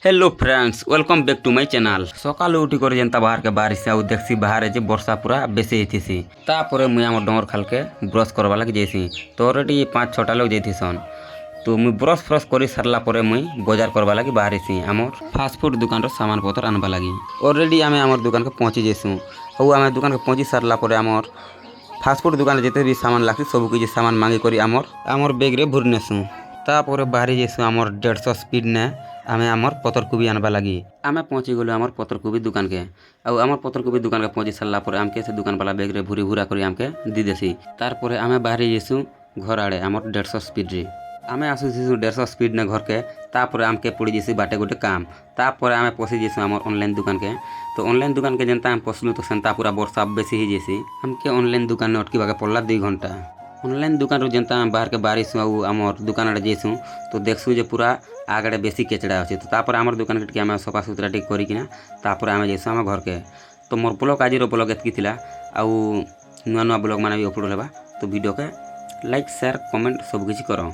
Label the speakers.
Speaker 1: Hello friends welcome back to my channel. सकाल उठी कर जेनता बाहर के बारिश आउ देखसी बाहर जे वर्षा पूरा बेसी होतीसी तापर मुई आम डर खाल के ब्रश करवा लगे जैसी तो ऑलरेडी 5-6टा लोग जैथिसन। तो मुई ब्रश फ्रश कर सारा पर मुई बाजार करवा लगे बाहरी आमर फास्टफुड दुकान सामान पतर आनवा लगी। ऑलरेडी आम आम दुकान के पहुँची जैसु और आम दुकान के पहुँची सारा पर आमर फास्टफुड दुकान जिते भी सामान लगती सब किसी सामान मांगी कर आमर बैग रे भरी नेसु। तापर बाहरी जैसु आमर 150 स्पीड ने आमे आमर पतरकोबी आनवा लगी। आमे पहुँची गलु आमर पतरकोबी दुकान के आउ आमर पतरकोबी दुकान के पहुँची सारा पर आमके से दुकान वाला बैग रे भूरी भूरा कर आमके दी देसी। तारपरे आमे बाहरी जैसु घर आड़े आमर 150 स्पीड रे आमे आसुसु 150 स्पीड ने घर के तापर आमके पड़ी जैसी बाटे गोटे काम तापर आमे पशि जैसु आमर ऑनलाइन दुकान के। तो ऑनलाइन दुकान के जनता आम पसलु तो सेंता पूरा वर्षा बेसी ही जैसी हमके ऑनलाइन दुकान ने अटकी बाके पड़ला 2 घंटा। ऑनलाइन दुकान रो जनता बाहर के बारिश आउ आमर दुकान आड़े जैसु तो देखसु जे पूरा आगड़े बेसी केचड़ा अच्छे। तो तापर आमर दुकान के आम सफा सुतरा टिक करिकिना तापर आम जैसु आम घर के। तो मोर ब्लॉग आज ब्लॉग एतकी थिला आउ नुआ नुआ ब्लॉग माने भी अपलोड हेबा। तो वीडियो के लाइक शेयर कमेंट सब किछि करो।